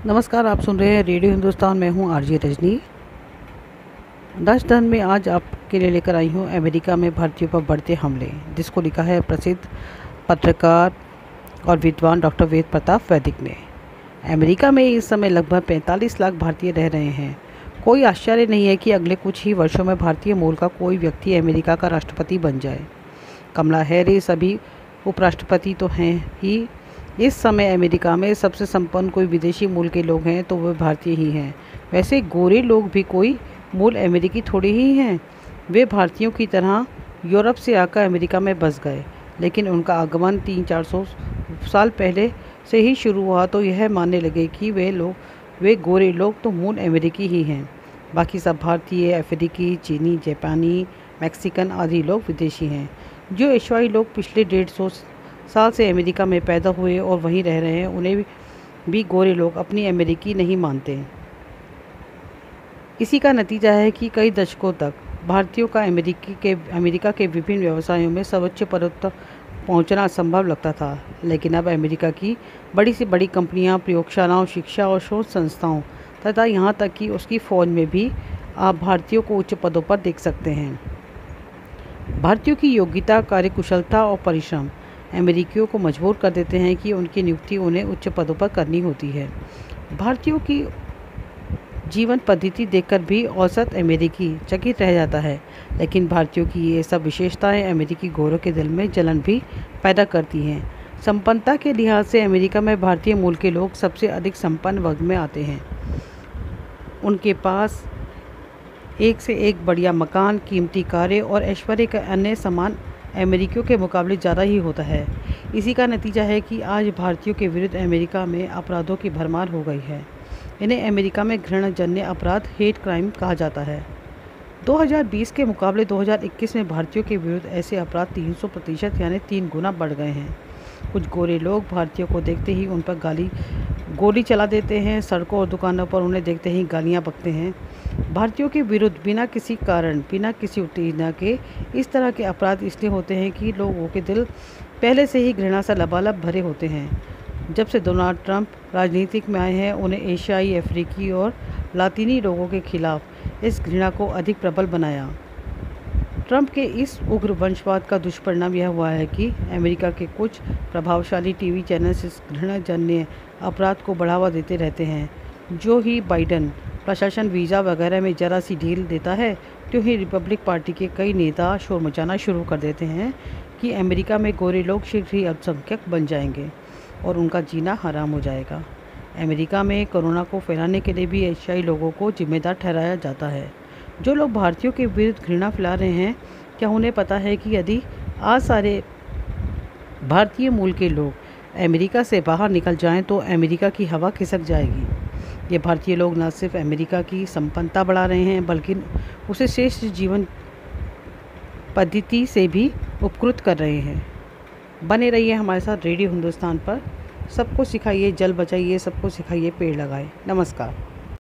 नमस्कार, आप सुन रहे हैं रेडियो हिंदुस्तान। मैं हूं आरजे रजनी। राजधन में आज आपके लिए लेकर आई हूं अमेरिका में भारतीयों पर बढ़ते हमले, जिसको लिखा है प्रसिद्ध पत्रकार और विद्वान डॉक्टर वेद प्रताप वैदिक ने। अमेरिका में इस समय लगभग 45 लाख भारतीय रह रहे हैं। कोई आश्चर्य नहीं है कि अगले कुछ ही वर्षों में भारतीय मूल का कोई व्यक्ति अमेरिका का राष्ट्रपति बन जाए। कमला हैरिस अभी उपराष्ट्रपति तो हैं ही। इस समय अमेरिका में सबसे संपन्न कोई विदेशी मूल के लोग हैं तो वे भारतीय ही हैं। वैसे गोरे लोग भी कोई मूल अमेरिकी थोड़ी ही हैं। वे भारतीयों की तरह यूरोप से आकर अमेरिका में बस गए, लेकिन उनका आगमन 300-400 साल पहले से ही शुरू हुआ तो यह मानने लगे कि वे गोरे लोग तो मूल अमेरिकी ही हैं। बाकी सब भारतीय, अफ्रीकी, चीनी, जापानी, मैक्सिकन आदि लोग विदेशी हैं। जो एशियाई लोग पिछले 150 साल से अमेरिका में पैदा हुए और वहीं रह रहे हैं, उन्हें भी गोरे लोग अपनी अमेरिकी नहीं मानते। इसी का नतीजा है कि कई दशकों तक भारतीयों का अमेरिका के विभिन्न व्यवसायों में सर्वोच्च पदों तक पहुंचना असंभव लगता था। लेकिन अब अमेरिका की बड़ी से बड़ी कंपनियां, प्रयोगशालाओं, शिक्षा और शोध संस्थाओं तथा यहाँ तक कि उसकी फौज में भी आप भारतीयों को उच्च पदों पर देख सकते हैं। भारतीयों की योग्यता, कार्यकुशलता और परिश्रम अमेरिकियों को मजबूर कर देते हैं कि उनकी नियुक्ति उन्हें उच्च पदों पर करनी होती है। भारतीयों की जीवन पद्धति देखकर भी औसत अमेरिकी चकित रह जाता है, लेकिन भारतीयों की ये सब विशेषताएं अमेरिकी गोरों के दिल में जलन भी पैदा करती हैं। संपन्नता के लिहाज से अमेरिका में भारतीय मूल के लोग सबसे अधिक संपन्न वर्ग में आते हैं। उनके पास एक से एक बढ़िया मकान, कीमती कारें और ऐश्वर्य का अन्य सामान अमेरिकियों के मुकाबले ज़्यादा ही होता है। इसी का नतीजा है कि आज भारतीयों के विरुद्ध अमेरिका में अपराधों की भरमार हो गई है। इन्हें अमेरिका में घृणाजन्य अपराध, हेट क्राइम कहा जाता है। 2020 के मुकाबले 2021 में भारतीयों के विरुद्ध ऐसे अपराध 300% यानी 3 गुना बढ़ गए हैं। कुछ गोरे लोग भारतीयों को देखते ही उन पर गोली चला देते हैं। सड़कों और दुकानों पर उन्हें देखते ही गालियाँ बकते हैं। भारतीयों के विरुद्ध बिना किसी कारण, बिना किसी उत्तेजना के इस तरह के अपराध इसलिए होते हैं कि लोगों के दिल पहले से ही घृणा से लबालब भरे होते हैं। जब से डोनाल्ड ट्रंप राजनीतिक में आए हैं, उन्हें एशियाई, अफ्रीकी और लातीनी लोगों के खिलाफ इस घृणा को अधिक प्रबल बनाया। ट्रंप के इस उग्र वंशवाद का दुष्परिणाम यह हुआ है कि अमेरिका के कुछ प्रभावशाली टीवी चैनल्स इस घृणाजन्य अपराध को बढ़ावा देते रहते हैं। जो ही बाइडेन प्रशासन वीज़ा वगैरह में ज़रा सी ढील देता है, तो ही रिपब्लिक पार्टी के कई नेता शोर मचाना शुरू कर देते हैं कि अमेरिका में गोरे लोग शीघ्र ही अल्पसंख्यक बन जाएंगे और उनका जीना हराम हो जाएगा। अमेरिका में कोरोना को फैलाने के लिए भी एशियाई लोगों को जिम्मेदार ठहराया जाता है। जो लोग भारतीयों के विरुद्ध घृणा फैला रहे हैं, क्या उन्हें पता है कि यदि आज सारे भारतीय मूल के लोग अमेरिका से बाहर निकल जाएं तो अमेरिका की हवा खिसक जाएगी। ये भारतीय लोग न सिर्फ अमेरिका की संपन्नता बढ़ा रहे हैं, बल्कि उसे श्रेष्ठ जीवन पद्धति से भी उपकृत कर रहे हैं। बने रहिए हमारे साथ रेडियो हिंदुस्तान पर। सबको सिखाइए जल बचाइए, सबको सिखाइए पेड़ लगाएं। नमस्कार।